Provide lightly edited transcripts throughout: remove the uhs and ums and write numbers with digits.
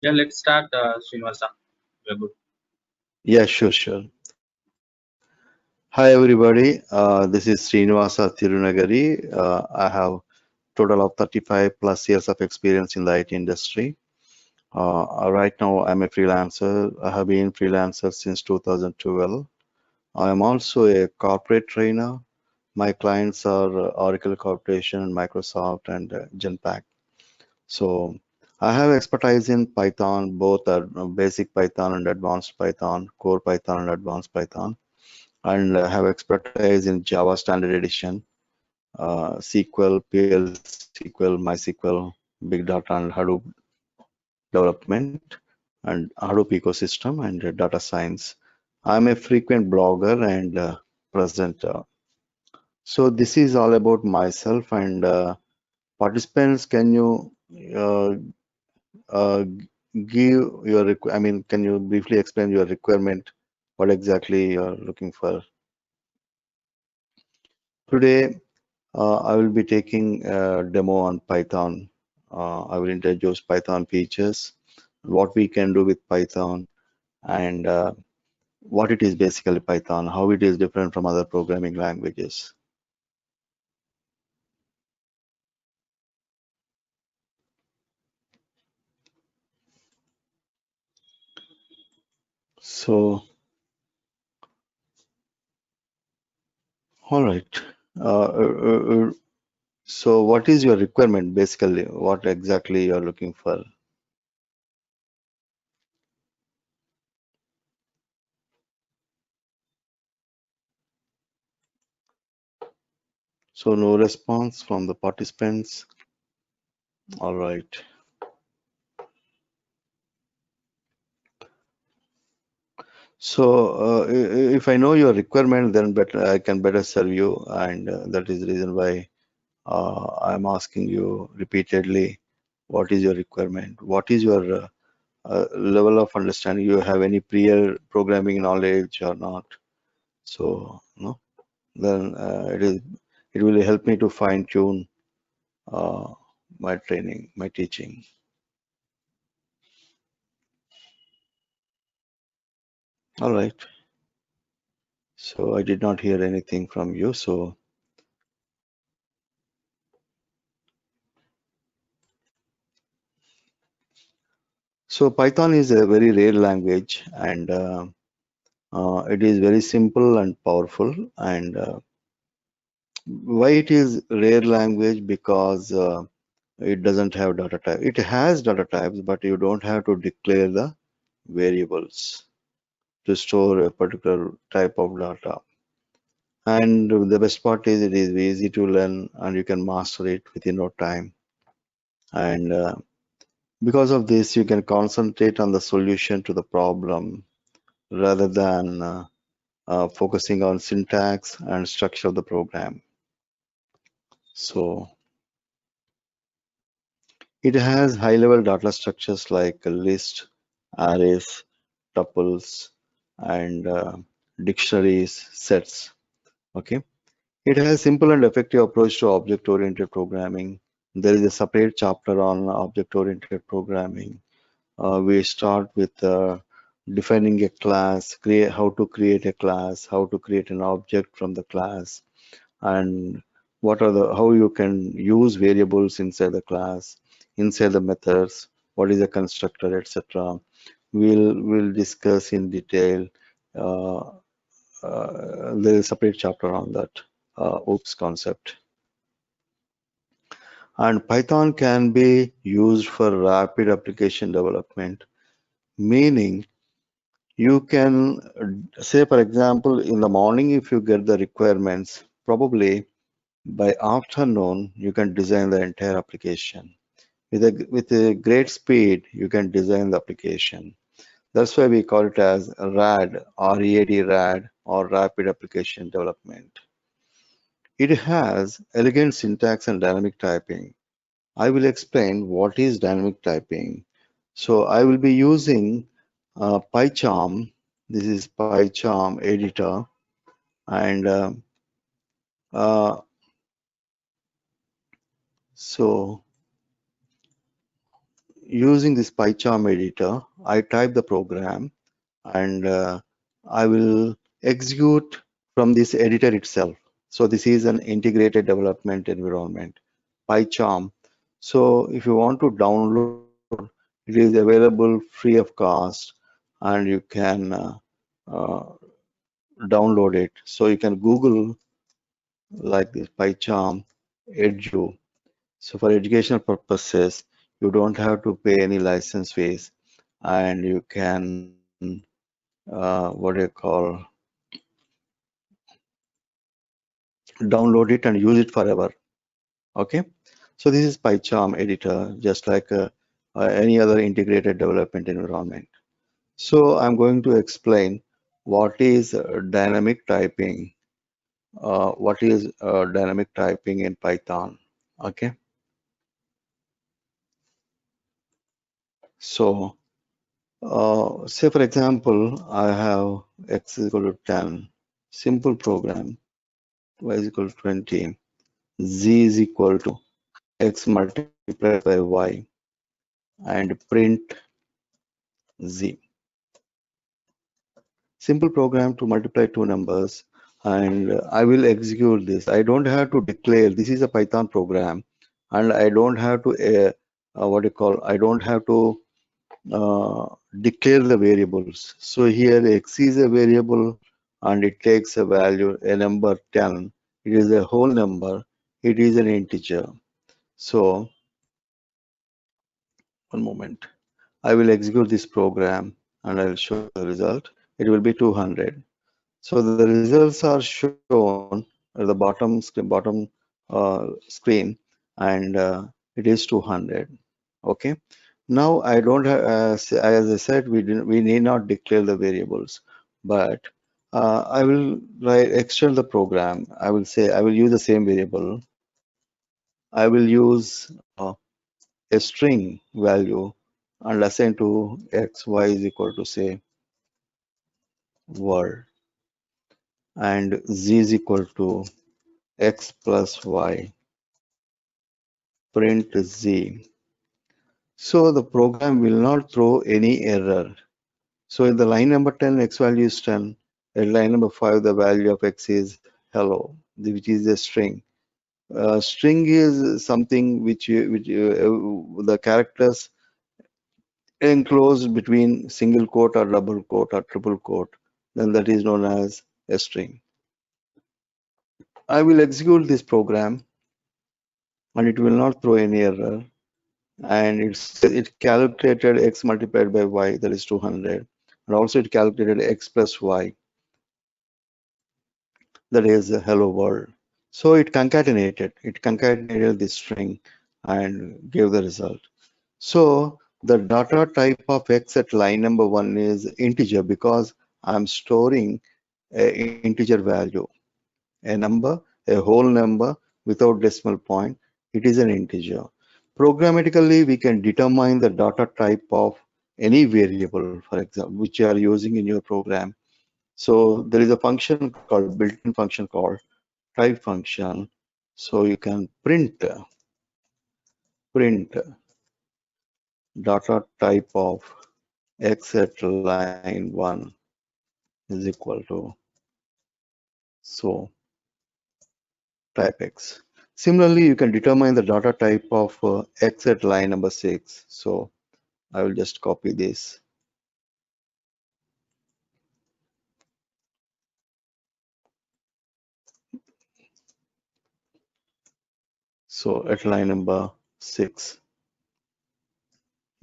Yeah, let's start, Srinivasa. We're good. Yeah, sure. Hi, everybody. This is Srinivasa Tirunagari. I have total of 35 plus years of experience in the IT industry. Right now, I'm a freelancer. I have been freelancer since 2012. I am also a corporate trainer. My clients are Oracle Corporation, Microsoft, and Genpact. So I have expertise in Python, both basic Python and advanced Python, core Python and advanced Python, and have expertise in Java Standard Edition, SQL, PL SQL, MySQL, Big Data, and Hadoop development, and Hadoop ecosystem, and data science. I'm a frequent blogger and presenter. So this is all about myself and participants. Can you uh, give your, can you briefly explain your requirement? What exactly you're looking for? Today, I will be taking a demo on Python. I will introduce Python features, what we can do with Python, and what it is basically Python, how it is different from other programming languages. So, all right. So, what is your requirement basically? What exactly you're looking for? So, no response from the participants. All right. So, if I know your requirement, then better I can better serve you, and that is the reason why I'm asking you repeatedly, what is your requirement? What is your level of understanding? You have any prior programming knowledge or not? So, no, then it will help me to fine tune uh, my training, my teaching. All right. So I did not hear anything from you. So Python is a very rare language, and it is very simple and powerful. And why it is rare language? Because it doesn't have data type. It has data types, but you don't have to declare the variables to store a particular type of data. And the best part is it is easy to learn, and you can master it within no time. And because of this, you can concentrate on the solution to the problem rather than focusing on syntax and structure of the program. So it has high-level data structures like a list, arrays, tuples, and dictionaries, sets. Okay. It has a simple and effective approach to object-oriented programming. There is a separate chapter on object-oriented programming. We start with defining a class, create how to create a class, how to create an object from the class, and what are the how you can use variables inside the class, inside the methods, what is a constructor, etc. We'll discuss in detail. Uh, there is a separate chapter on that OOPS concept. And Python can be used for rapid application development, meaning you can say, for example, in the morning, if you get the requirements, probably by afternoon, you can design the entire application. With a great speed, you can design the application. That's why we call it as RAD, R-E-A-D, RAD, or Rapid Application Development. It has elegant syntax and dynamic typing. I will explain what is dynamic typing. So I will be using PyCharm. This is PyCharm editor, and uh, so using this PyCharm editor, I type the program and I will execute from this editor itself. So this is an integrated development environment, PyCharm. So if you want to download, it is available free of cost, and you can uh, download it. So you can Google like this PyCharm Edu. So for educational purposes, you don't have to pay any license fees, and you can what do you call, download it and use it forever. Okay, so this is PyCharm editor, just like any other integrated development environment. So I'm going to explain what is dynamic typing. What is dynamic typing in Python? Okay, so say for example, I have x is equal to 10, simple program, y is equal to 20, z is equal to x multiplied by y, and print z. Simple program to multiply two numbers, and I will execute this. I don't have to declare. This is a Python program, and I don't have to what do you call, I don't have to declare the variables. So here x is a variable, and it takes a value, a number 10. It is a whole number. It is an integer. So one moment. I will execute this program and I will show the result. It will be 200. So the results are shown at the bottom screen, and it is 200. Okay. Now I don't have, as I said, we need not declare the variables, but I will extend the program. I will say I will use the same variable. I will use a string value and assign to x, y is equal to say world, and z is equal to x plus y, print z. So the program will not throw any error. So in the line number 10, x value is 10. At line number 5, the value of x is hello, which is a string. String is something which the characters enclosed between single quote or double quote or triple quote. Then that is known as a string. I will execute this program, and it will not throw any error. And it calculated x multiplied by y, that is 200, and also it calculated x plus y, that is hello world. So it concatenated this string and gave the result. So the data type of x at line number 1 is integer, because I'm storing an integer value, a number, a whole number without decimal point. It is an integer. Programmatically, we can determine the data type of any variable, for example, which you are using in your program. So there is a function called built-in function called type function. So you can print data type of x at line 1 is equal to so type x. Similarly, you can determine the data type of x at line number 6. So I will just copy this. So at line number 6,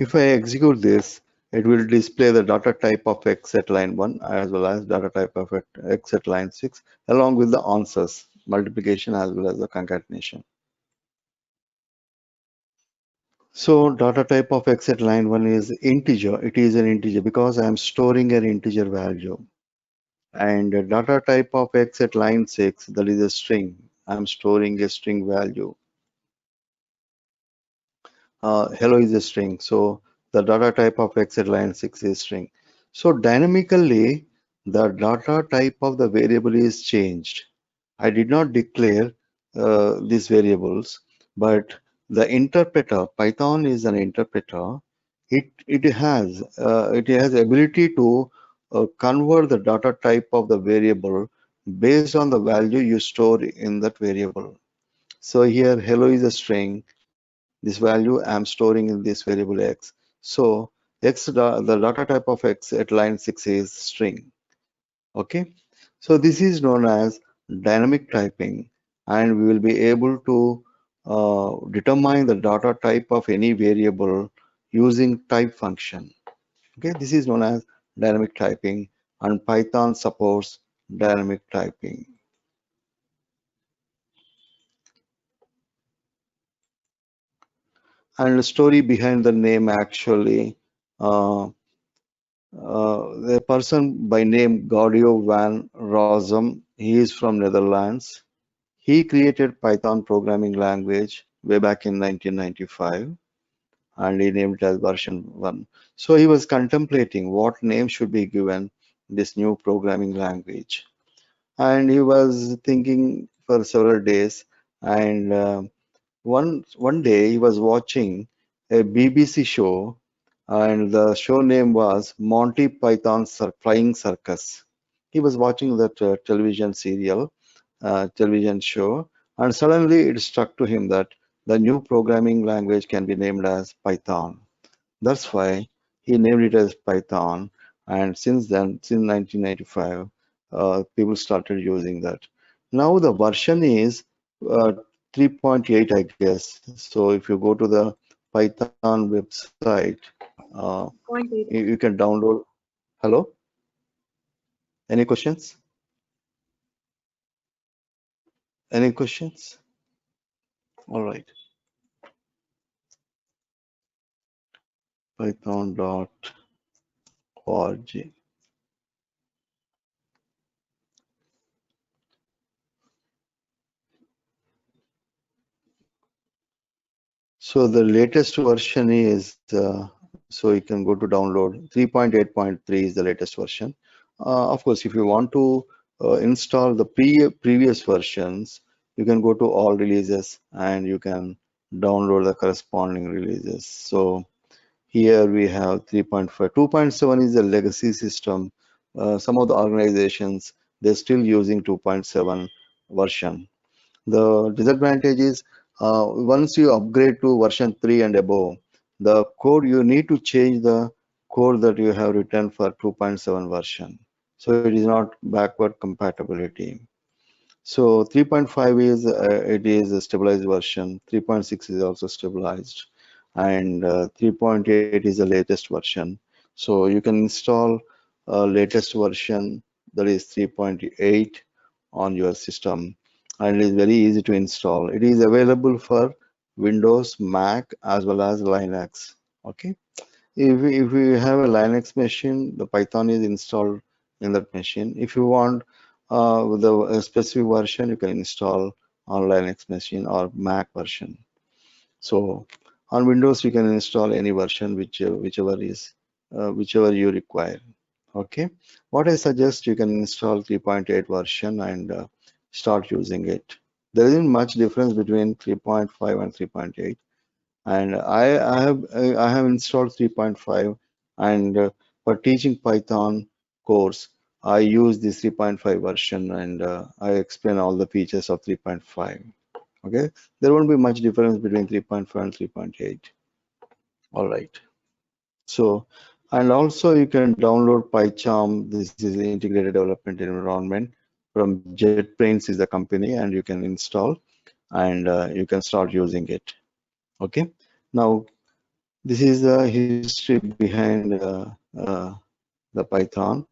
if I execute this, it will display the data type of x at line 1 as well as data type of x at line 6, along with the answers, multiplication as well as the concatenation. So data type of x at line 1 is integer. It is an integer because I am storing an integer value. And data type of x at line 6, that is a string. I'm storing a string value. Hello is a string. So the data type of x at line 6 is string. So dynamically, the data type of the variable is changed. I did not declare these variables, but the interpreter, Python is an interpreter. it has ability to convert the data type of the variable based on the value you store in that variable. So here hello is a string. This value I'm storing in this variable x. So the data type of x at line 6 is string. Okay. So this is known as dynamic typing, and we will be able to determine the data type of any variable using type function. Okay, this is known as dynamic typing, and Python supports dynamic typing. And the story behind the name actually, uh, the person by name Gaudio van Rossum, he is from Netherlands. He created Python programming language way back in 1995, and he named it as version 1. So he was contemplating what name should be given this new programming language. And he was thinking for several days, and one day he was watching a BBC show, and the show name was Monty Python's Flying Circus. He was watching that television show, and suddenly it struck to him that the new programming language can be named as Python. That's why he named it as Python, and since then, since 1995, people started using that. Now the version is uh, 3.8, I guess. So if you go to the Python website, uh, Point eight. you can download. Hello? Any questions? Any questions? All right. Python.org. So the latest version is, so you can go to download. 3.8.3 is the latest version. Of course, if you want to install the previous versions, you can go to all releases and you can download the corresponding releases. So here we have 3.5. 2.7 is a legacy system. Some of the organizations, they're still using 2.7 version. The disadvantage is once you upgrade to version 3 and above, the code you need to change the code that you have written for 2.7 version. So it is not backward compatibility. So 3.5 is it is a stabilized version. 3.6 is also stabilized, and 3.8 is the latest version. So you can install latest version, that is 3.8, on your system, and it is very easy to install. It is available for Windows, Mac, as well as Linux. Okay. If you have a Linux machine, the Python is installed in that machine. If you want the specific version, you can install on Linux machine or Mac version. So on Windows, you can install any version whichever you require. Okay. What I suggest, you can install 3.8 version and start using it. There isn't much difference between 3.5 and 3.8, and I have installed 3.5, and for teaching Python course I use this 3.5 version, and I explain all the features of 3.5. Okay, there won't be much difference between 3.5 and 3.8. All right. So, and also you can download PyCharm. This is the integrated development environment from JetBrains is the company, and you can install, and you can start using it. Okay. Now this is the history behind the Python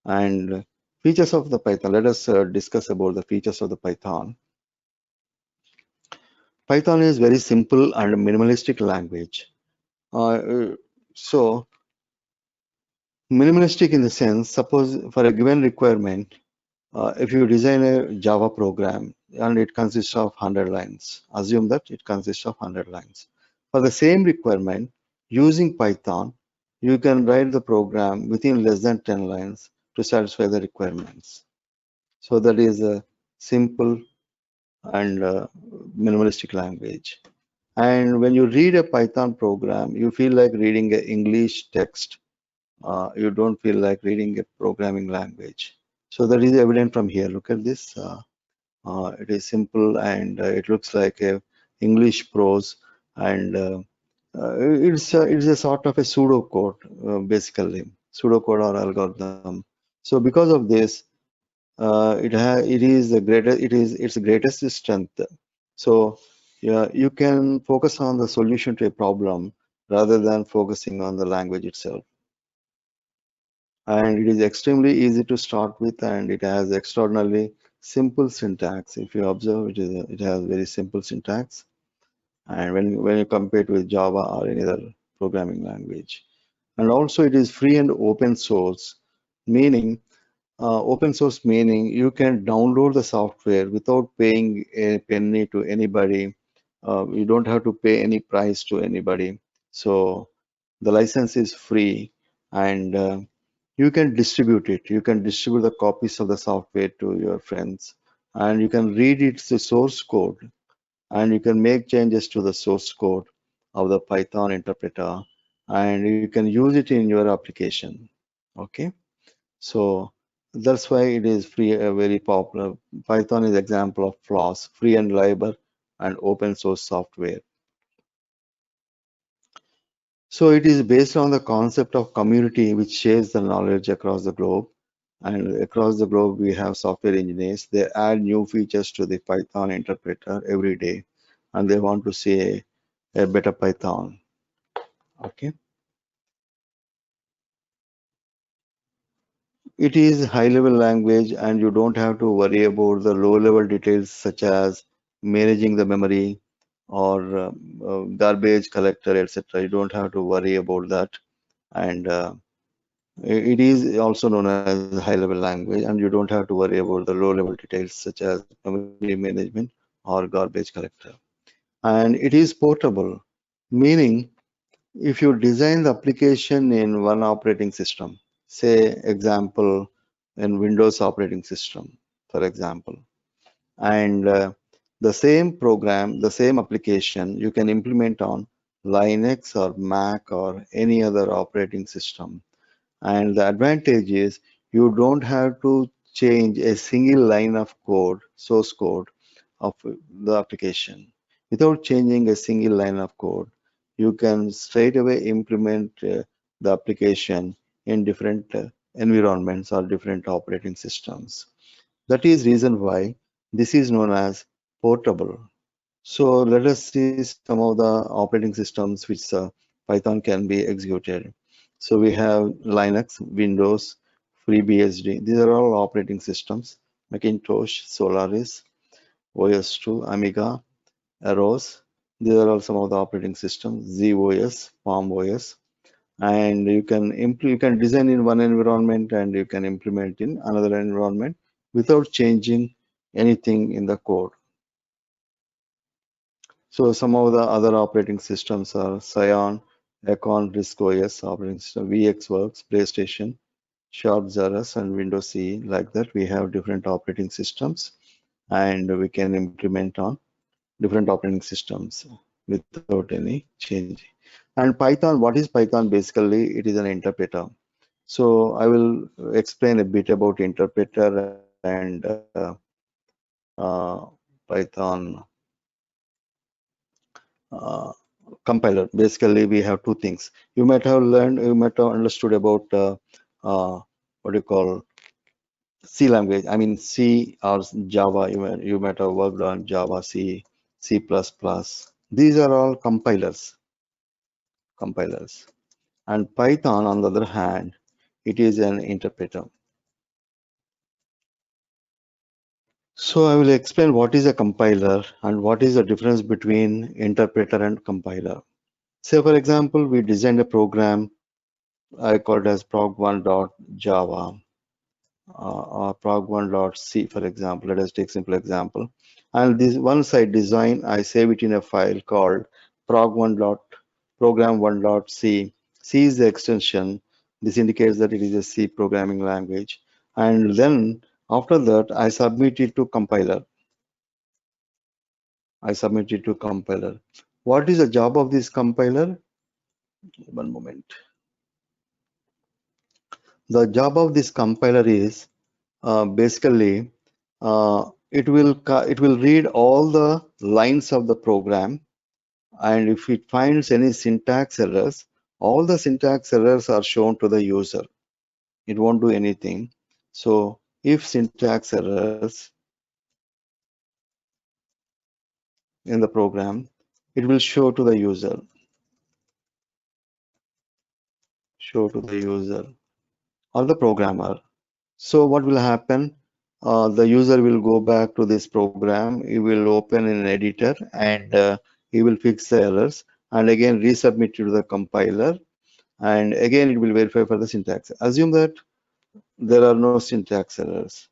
and features of the Python. Let us discuss about the features of the Python. Python is very simple and minimalistic language. So minimalistic in the sense, suppose for a given requirement, if you design a Java program and it consists of 100 lines, assume that it consists of 100 lines. For the same requirement, using Python, you can write the program within less than 10 lines to satisfy the requirements. So that is a simple and minimalistic language. And when you read a Python program, you feel like reading an English text. You don't feel like reading a programming language. So that is evident from here. Look at this. It is simple and it looks like a English prose, and it's a sort of a pseudocode, basically pseudocode or algorithm. So because of this, it is the greatest, it is its greatest strength. So yeah, you can focus on the solution to a problem rather than focusing on the language itself. And it is extremely easy to start with, and it has extraordinarily simple syntax. If you observe, it has very simple syntax, and when you compare it with Java or any other programming language. And also it is free and open source, meaning open source meaning you can download the software without paying a penny to anybody. You don't have to pay any price to anybody. So the license is free, and you can distribute it. You can distribute the copies of the software to your friends, and you can read its source code, and you can make changes to the source code of the Python interpreter, and you can use it in your application. Okay, so that's why it is free, very popular. Python is example of FLOSS, free and reliable and open source software. So it is based on the concept of community which shares the knowledge across the globe. And across the globe, we have software engineers. They add new features to the Python interpreter every day, and they want to see a better Python. Okay. It is high-level language, and you don't have to worry about the low-level details such as managing the memory or garbage collector, etc. You don't have to worry about that. And it is also known as high-level language, and you don't have to worry about the low-level details such as memory management or garbage collector. And it is portable, meaning if you design the application in one operating system, say example in Windows operating system, for example, and the same program, the same application you can implement on Linux or Mac or any other operating system. And the advantage is you don't have to change a single line of code, source code of the application. Without changing a single line of code, you can straight away implement the application in different environments or different operating systems. That is reason why this is known as portable. So let us see some of the operating systems which Python can be executed. So we have Linux, Windows, FreeBSD. These are all operating systems. Macintosh, Solaris, OS/2, Amiga, Arrows. These are all some of the operating systems. ZOS, Palm OS, and you can design in one environment and you can implement in another environment without changing anything in the code. So some of the other operating systems are Psion, Acorn, RISC OS operating system, VxWorks, PlayStation, Sharp Xerox, and Windows CE. Like that, we have different operating systems, and we can implement on different operating systems without any change. And Python, what is Python? Basically, it is an interpreter. So I will explain a bit about interpreter and Python uh, compiler. Basically, we have two things. You might have understood about what do you call C language. I mean C or Java. You might have worked on Java, C, C++. These are all compilers. Compilers. And Python, on the other hand, it is an interpreter. So I will explain what is a compiler and what is the difference between interpreter and compiler. Say, for example, we designed a program I call it as prog1.java or prog1.c, for example. Let us take simple example. And this once I design, I save it in a file called program1.c. C is the extension. This indicates that it is a C programming language. And then after that, I submit it to compiler. What is the job of this compiler? One moment. The job of this compiler is basically it will read all the lines of the program, and if it finds any syntax errors, all the syntax errors are shown to the user. It won't do anything. So if syntax errors in the program, it will show to the user. Show to the user or the programmer. So what will happen? The user will go back to this program. He will open an editor and he will fix the errors and again resubmit to the compiler, and again it will verify for the syntax. Assume that there are no syntax errors.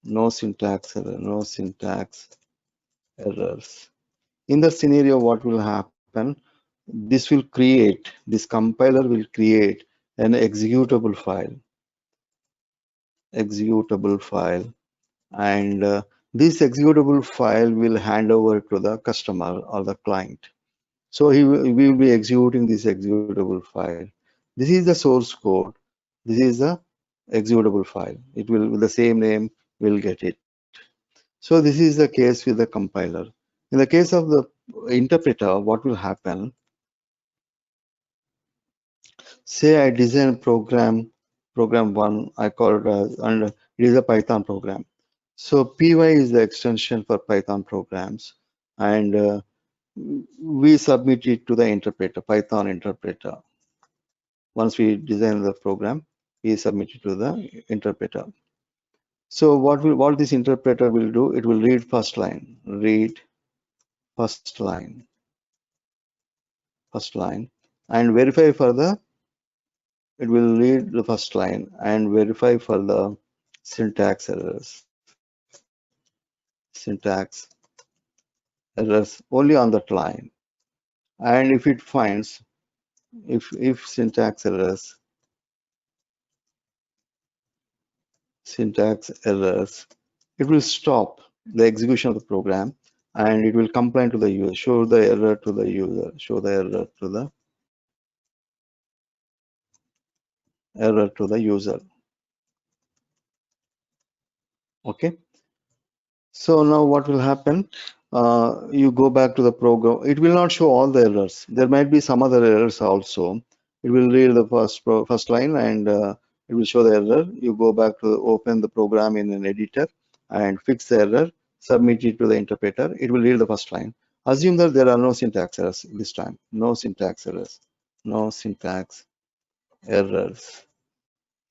No syntax error, no syntax errors. In that scenario, what will happen? This compiler will create an executable file. And this executable file will hand over to the customer or the client. So we will be executing this executable file. This is the source code. This is the executable file. It will, with the same name, will get it. So this is the case with the compiler. In the case of the interpreter, what will happen? Say I design program 1, I call it and it is a Python program. So py is the extension for Python programs, and we submit it to the interpreter, Python interpreter. Once we design the program, we submit it to the interpreter. So what this interpreter will do? It will read first line, and verify for the. It will read the first line and verify for the syntax errors. Only on that line. And if it finds if syntax errors, it will stop the execution of the program and it will complain to the user, show the error to the user, Okay. So now what will happen? You go back to the program. It will not show all the errors. There might be some other errors also. It will read the first line and it will show the error. You go back to open the program in an editor and fix the error, submit it to the interpreter. It will read the first line. Assume that there are no syntax errors this time. No syntax errors.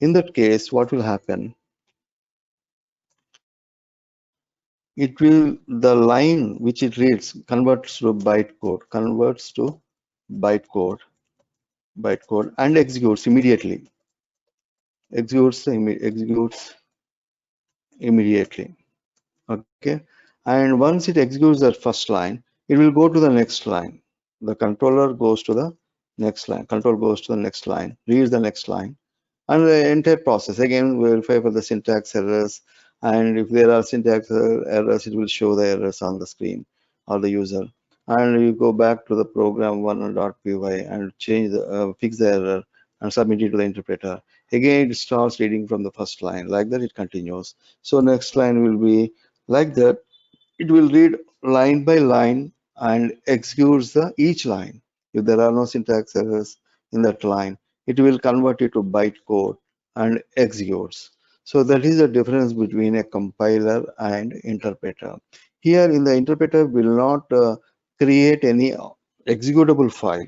In that case, what will happen? The line which it reads converts to bytecode, and executes immediately. Okay, and once it executes that first line, it will go to the next line. The controller goes to the next line. Reads the next line, and the entire process again verify for the syntax errors. And if there are syntax errors, it will show the errors on the screen or the user. And you go back to the program 1.py and fix the error and submit it to the interpreter. Again, it starts reading from the first line. Like that, it continues. So next line will be like that. It will read line by line and executes each line. If there are no syntax errors in that line, it will convert it to bytecode and executes. So that is the difference between a compiler and interpreter. Here in the interpreter will not create any executable file.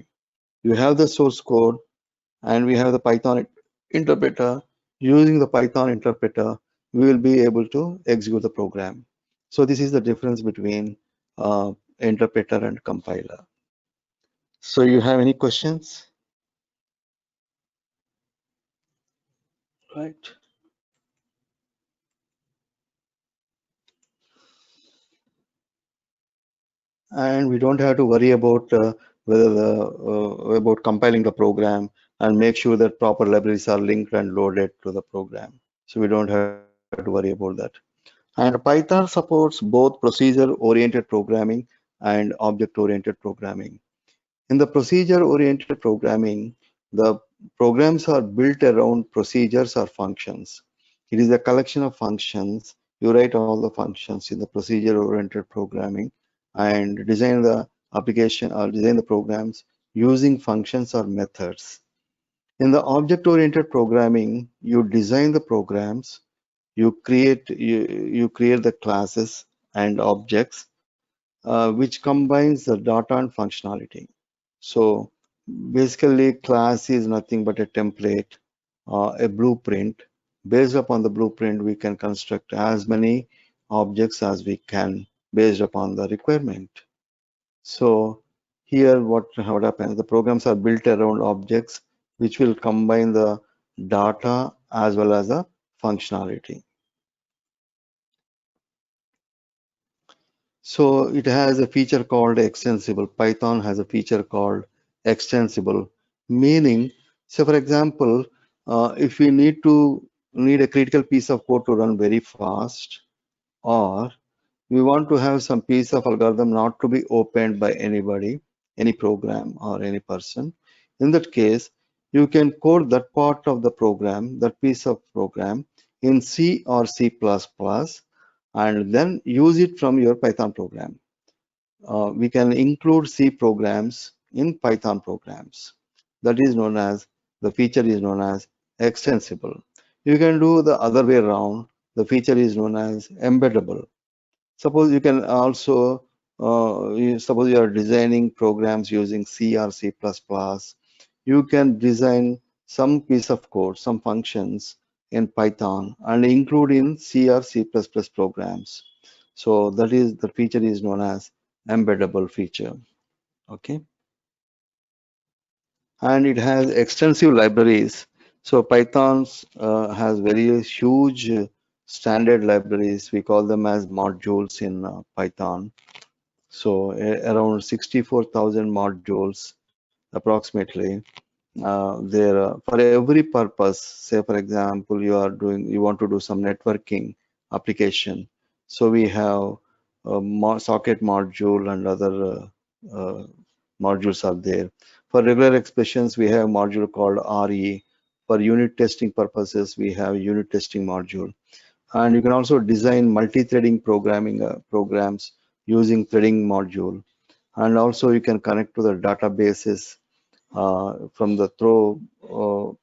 You have the source code and we have the Python interpreter. Using the Python interpreter, we will be able to execute the program. So this is the difference between interpreter and compiler. So you have any questions? Right. And we don't have to worry about about compiling the program and make sure that proper libraries are linked and loaded to the program. So we don't have to worry about that. And Python supports both procedure-oriented programming and object-oriented programming. In the procedure-oriented programming, the programs are built around procedures or functions. It is a collection of functions. You write all the functions in the procedure-oriented programming and design the application or design the programs using functions or methods. In the object-oriented programming, you design the programs, you create the classes and objects, which combines the data and functionality. So basically, class is nothing but a template, a blueprint. Based upon the blueprint, we can construct as many objects as we can based upon the requirement. So here what happens, the programs are built around objects which will combine the data as well as the functionality. So it has a feature called extensible. Python has a feature called extensible, meaning, so for example, if we need a critical piece of code to run very fast, or we want to have some piece of algorithm not to be opened by anybody, any program or any person. In that case, you can code that part of the program, that piece of program in C or C++, and then use it from your Python program. We can include C programs in Python programs. That is known as, the feature is known as extensible. You can do the other way around. The feature is known as embeddable. Suppose you can also, suppose you are designing programs using C or C++, you can design some piece of code, some functions in Python and include in C or C++ programs. So that is, the feature is known as embeddable feature. Okay. And it has extensive libraries. So Python has very huge standard libraries. We call them as modules in Python. So around 64,000 modules approximately. For every purpose, say for example, you want to do some networking application. So we have a socket module and other modules are there. For regular expressions, we have a module called RE. For unit testing purposes, we have unit testing module. And you can also design multi-threading programming programs using threading module. And also you can connect to the databases from the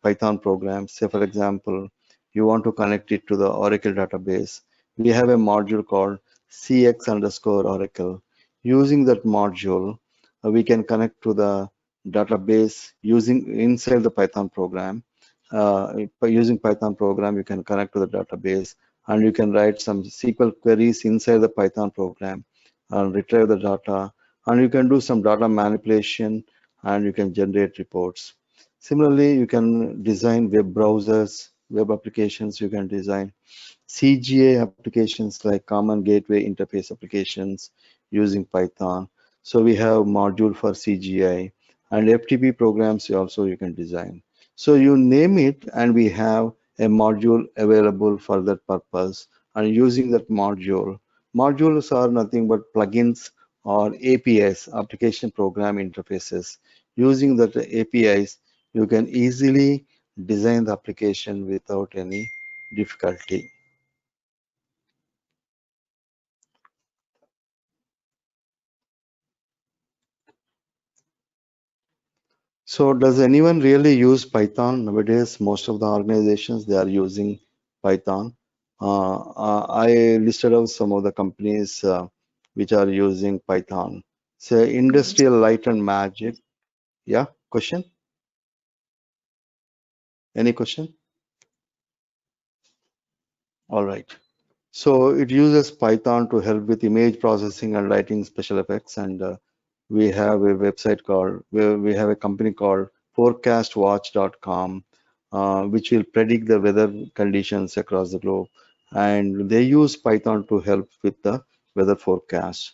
Python program. Say for example, you want to connect it to the Oracle database. We have a module called CX_Oracle. Using that module, we can connect to the database using inside the Python program. By using Python program, you can connect to the database and you can write some SQL queries inside the Python program and retrieve the data. And you can do some data manipulation and you can generate reports. Similarly, you can design web browsers, web applications. You can design CGI applications like Common Gateway Interface applications using Python. So we have module for CGI and FTP programs also you can design. So you name it and we have a module available for that purpose. And using that module, modules are nothing but plugins or APIs, application program interfaces. Using that APIs, you can easily design the application without any difficulty. So does anyone really use Python nowadays? Most of the organizations, they are using Python. I listed out some of the companies which are using Python. Say Industrial Light and Magic. Yeah, question? Any question? All right. So it uses Python to help with image processing and lighting special effects. And we have a website called, we have a company called forecastwatch.com, which will predict the weather conditions across the globe. And they use Python to help with the weather forecast.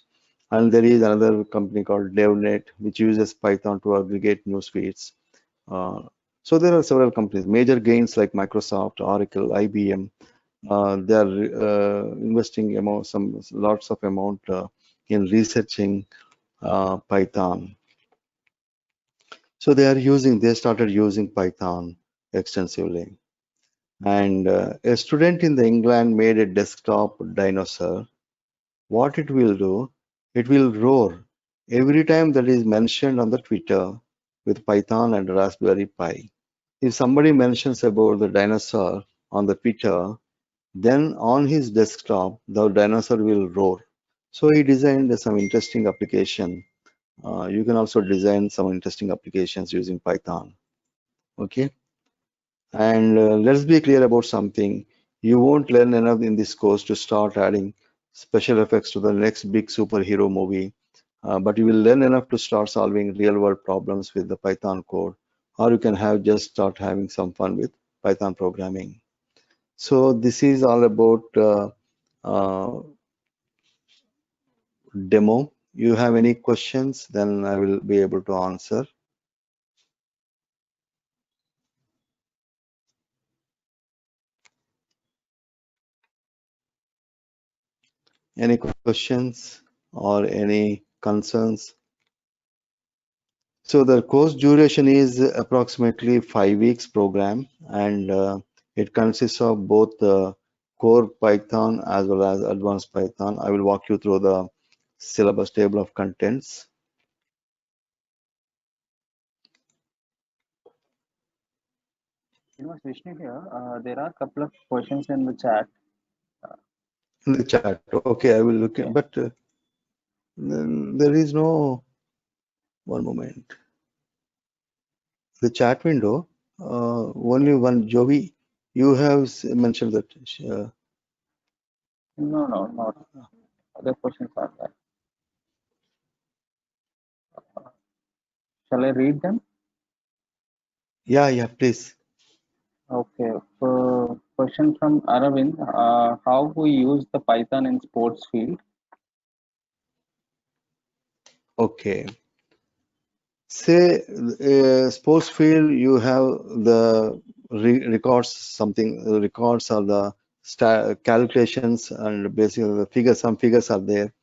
And there is another company called DevNet, which uses Python to aggregate news feeds. So there are several companies, major gains like Microsoft, Oracle, IBM. They are investing lots of amount in researching Python. So they started using Python extensively. And a student in the England made a desktop dinosaur. What it will do, it will roar every time that is mentioned on the Twitter with Python and Raspberry Pi. If somebody mentions about the dinosaur on the Twitter, then on his desktop, the dinosaur will roar. So he designed some interesting application. You can also design some interesting applications using Python. Okay. And let's be clear about something. You won't learn enough in this course to start adding special effects to the next big superhero movie, but you will learn enough to start solving real world problems with the Python code, or you can have just start having some fun with Python programming. So this is all about uh, demo. You have any questions, then I will be able to answer. Any questions or any concerns? So the course duration is approximately 5 weeks program, and it consists of both the core Python as well as advanced Python. I will walk you through the syllabus table of contents. Vishnu here. There are a couple of questions in the chat. In the chat, okay, I will look Yeah. at, but then there is no, one moment. The chat window, only one Jovi, you have mentioned that. No, no, not. Other questions are there. Shall I read them? Yeah, please. Okay. Question from Aravind. How we use the Python in sports field? Okay. Say sports field, you have the records, something records are the calculations, and basically the figures, some figures are there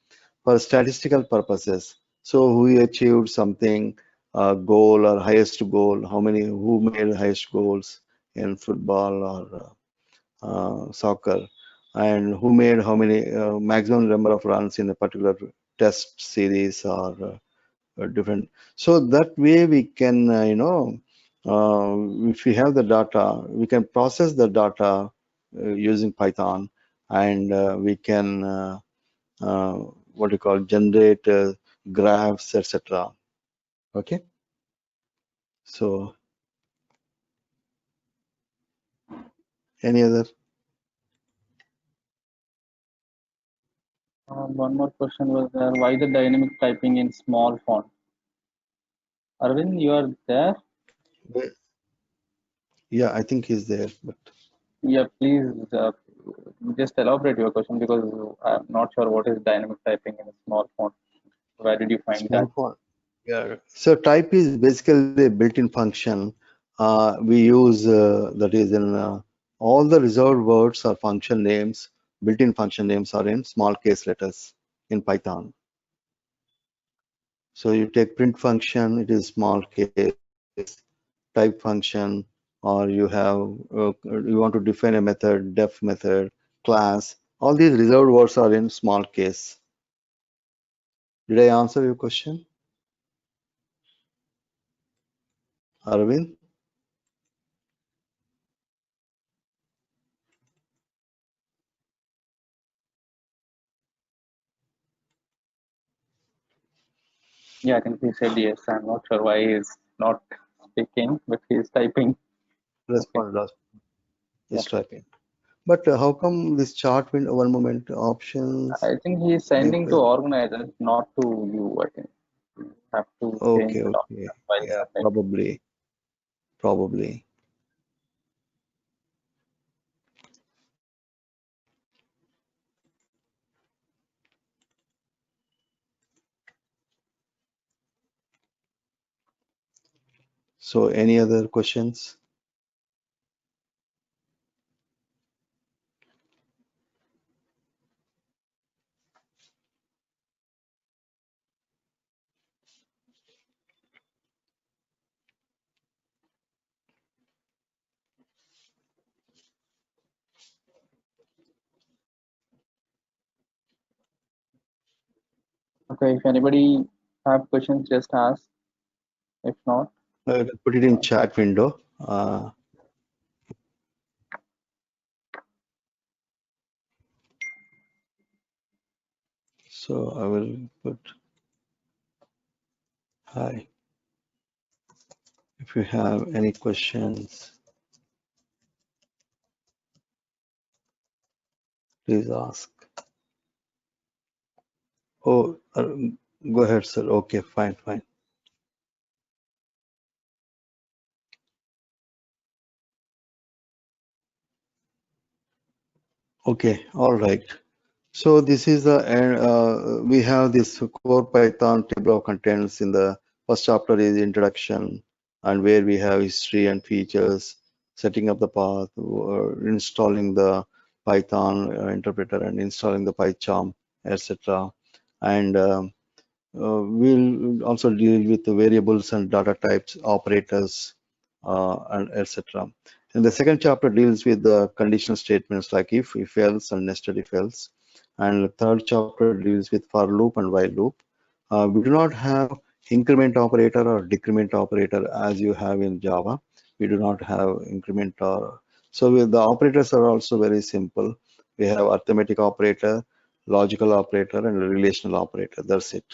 for statistical purposes. So who achieved something, goal or highest goal, who made highest goals in football or soccer, and who made how many maximum number of runs in a particular test series or different. So that way we can, if we have the data, we can process the data using Python, and we can, what you call, generate graphs, etc. Okay. So any other? One more question was there. Why the dynamic typing in small font? Arvind, you are there? Yeah, I think he's there, but Yeah, please just elaborate your question because I'm not sure what is dynamic typing in a small font. Where did you find small that? font. Yeah. So type is basically a built-in function we use that is in all the reserved words or function names, built-in function names are in small case letters in Python. So you take print function, it is small case, type function, or you have you want to define a method, def method, class. All these reserved words are in small case. Did I answer your question, Arvind? Yeah, I think he said yes. I'm not sure why he's not speaking, but he's typing. Okay. Respond last Yeah. is typing. But how come this chart window, one moment, options, I think he's make sending to organizers, not to you. I think you have to change the okay. document while Yeah, submitting. probably. So any other questions? Okay, if anybody have questions, just ask. If not, Put it in chat window. So I will put hi. If you have any questions, please ask. Oh, go ahead, sir. Okay, fine, fine. Okay, all right. So this is the we have this core Python table of contents. In the first chapter is introduction, and where we have history and features, setting up the path, installing the Python interpreter, and installing the PyCharm, etc. And we'll also deal with the variables and data types, operators, and etc. And the second chapter deals with the conditional statements like if else, and nested if else. And the third chapter deals with for loop and while loop. We do not have increment operator or decrement operator as you have in Java. We do not have increment or so the operators are also very simple. We have arithmetic operator, logical operator, and a relational operator. That's it.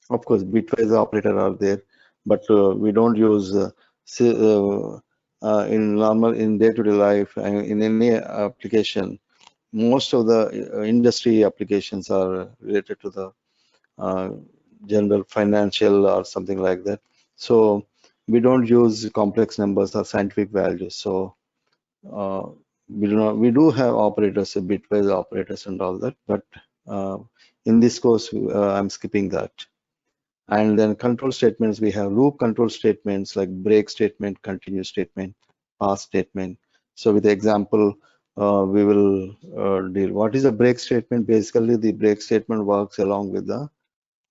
Of course, bitwise operator are there, but we don't use in normal in day-to-day life in any application. Most of the industry applications are related to the uh, general financial or something like that. So we don't use complex numbers or scientific values. So uh, we do have operators, bitwise operators and all that, but in this course I'm skipping that. And then control statements, we have loop control statements like break statement, continue statement, pass statement. So with the example, we will deal. What is a break statement? Basically, the break statement works along with the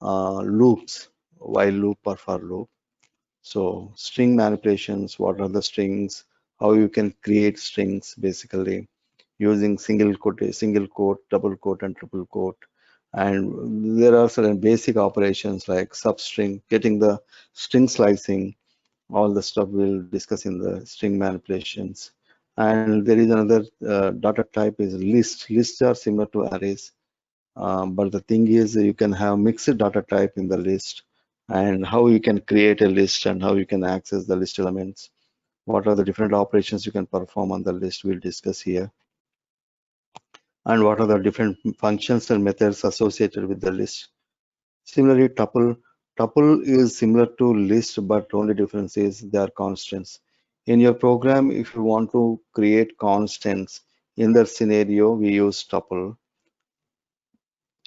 loops, while loop or for loop. So string manipulations, what are the strings, how you can create strings basically using single quote, double quote, and triple quote. And there are certain basic operations like substring, getting the string slicing, all the stuff we'll discuss in the string manipulations. And there is another data type is list. Lists are similar to arrays, but the thing is you can have mixed data type in the list, and how you can create a list and how you can access the list elements. What are the different operations you can perform on the list, we'll discuss here. And what are the different functions and methods associated with the list. Similarly, tuple is similar to list, but only difference is they are constants. In your program, if you want to create constants, in that scenario, we use tuple.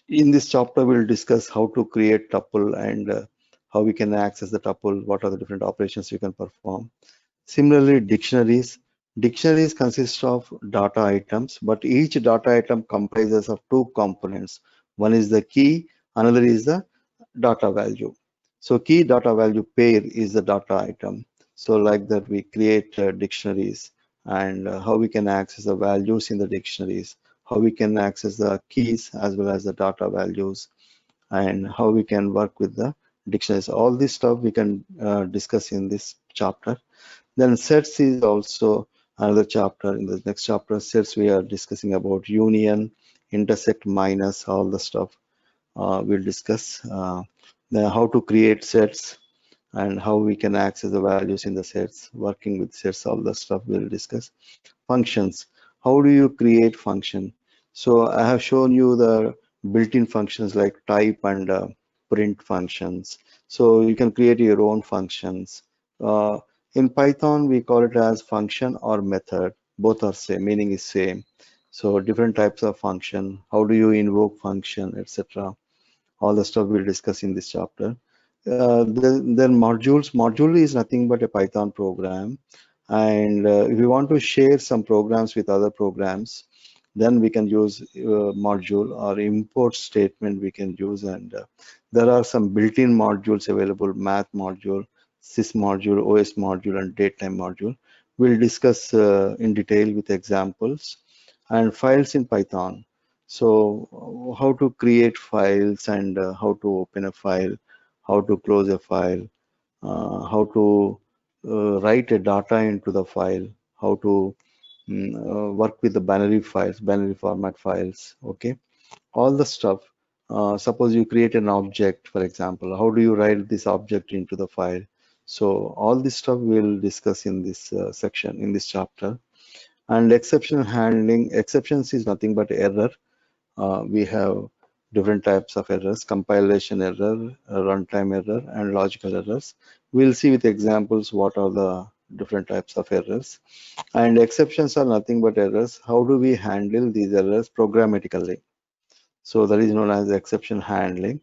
In this chapter, we'll discuss how to create tuple and how we can access the tuple, what are the different operations you can perform. Similarly, dictionaries. Dictionaries consist of data items, but each data item comprises of two components. One is the key, another is the data value. So key data value pair is the data item. So like that, we create dictionaries and how we can access the values in the dictionaries, how we can access the keys as well as the data values, and how we can work with the dictionaries. All this stuff we can discuss in this chapter. Then sets is also another chapter. In the next chapter, sets we are discussing about union, intersect, minus, all the stuff we'll discuss. Then how to create sets and how we can access the values in the sets, working with sets, all the stuff we'll discuss. Functions. How do you create function? So I have shown you the built-in functions like type and print functions. So you can create your own functions. In Python, we call it as function or method. Both are same, meaning is same. So different types of function. How do you invoke function, etc. All the stuff we'll discuss in this chapter. Then modules. Module is nothing but a Python program. And if you want to share some programs with other programs, then we can use module or import statement we can use. And there are some built-in modules available, math module, sys module, OS module, and datetime module. We'll discuss in detail with examples. And files in Python. So how to create files and how to open a file, how to close a file, how to write a data into the file, how to work with the binary files, binary format files, okay? All the stuff. Suppose you create an object, for example, how do you write this object into the file? So all this stuff we'll discuss in this section, in this chapter. And exception handling, exceptions is nothing but error. We have different types of errors: compilation error, runtime error, and logical errors. We'll see with examples what are the different types of errors. And exceptions are nothing but errors. How do we handle these errors programmatically? So that is known as exception handling,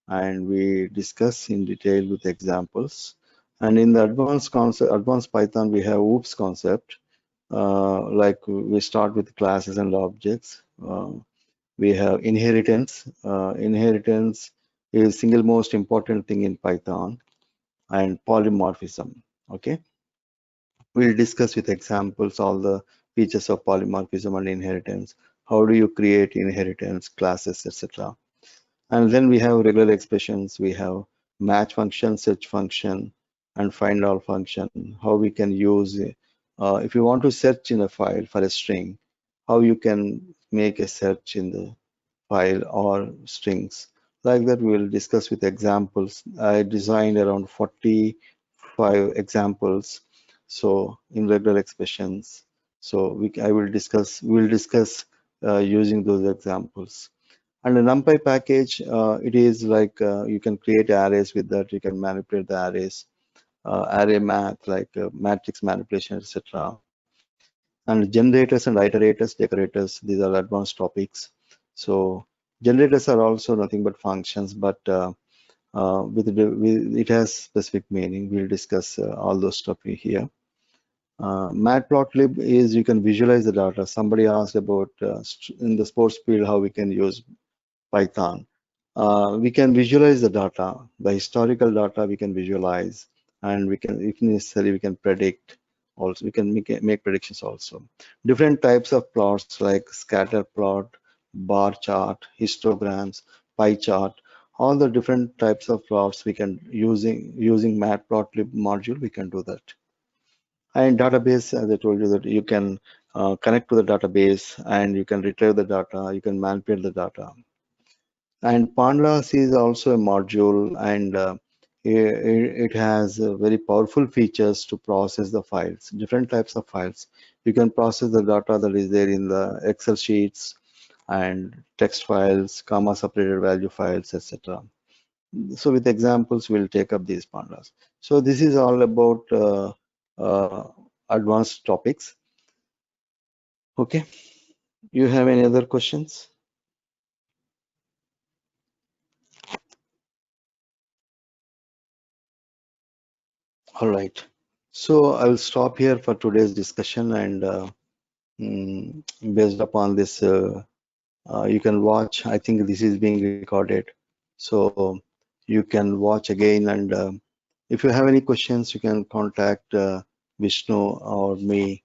and we discuss in detail with examples. And in the advanced concept, advanced Python, we have OOPS concept. Like we start with classes and objects. We have inheritance. Inheritance is single most important thing in Python, and polymorphism. Okay, we'll discuss with examples all the features of polymorphism and inheritance. How do you create inheritance, classes, etc. And then we have regular expressions. We have match function, search function, and find all function. How we can use, if you want to search in a file for a string, how you can make a search in the file or strings. Like that, we will discuss with examples. I designed around 45 examples. So in regular expressions. So we'll discuss using those examples. And the NumPy package, it is like you can create arrays with that. You can manipulate the arrays, array math, like matrix manipulation, etc. And generators and iterators, decorators, these are advanced topics. So generators are also nothing but functions, but it has specific meaning. We'll discuss all those stuff here. Matplotlib is you can visualize the data. Somebody asked about in the sports field how we can use Python. We can visualize the data, the historical data we can visualize, and we can, if necessary, we can predict also. We can make predictions also. Different types of plots like scatter plot, bar chart, histograms, pie chart, all the different types of plots we can using Matplotlib module, we can do that. And database, as I told you, that you can connect to the database and you can retrieve the data, you can manipulate the data. And Pandas is also a module, and it has very powerful features to process the files, different types of files. You can process the data that is there in the Excel sheets and text files, comma separated value files, etc. So with examples, we'll take up these Pandas. So this is all about advanced topics. Okay, you have any other questions? All right. So I will stop here for today's discussion, and based upon this, you can watch. I think this is being recorded, so you can watch again. And if you have any questions, you can contact Vishnu or me.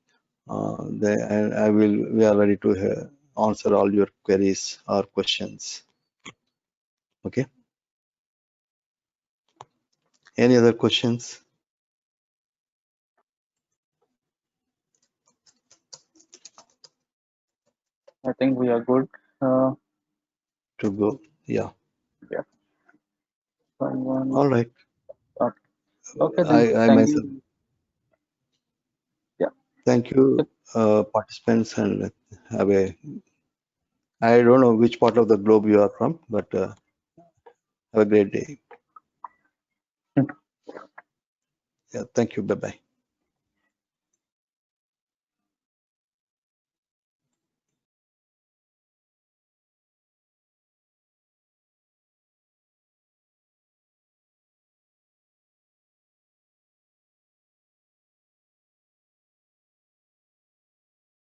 And we are ready to answer all your queries or questions. Okay. Any other questions? I think we are good. To go? Yeah. Yeah. Someone. All right. Okay, then. I Thank myself. you. Yeah. Thank you, participants, and have a. I don't know which part of the globe you are from, but have a great day. Yeah, thank you. Bye bye.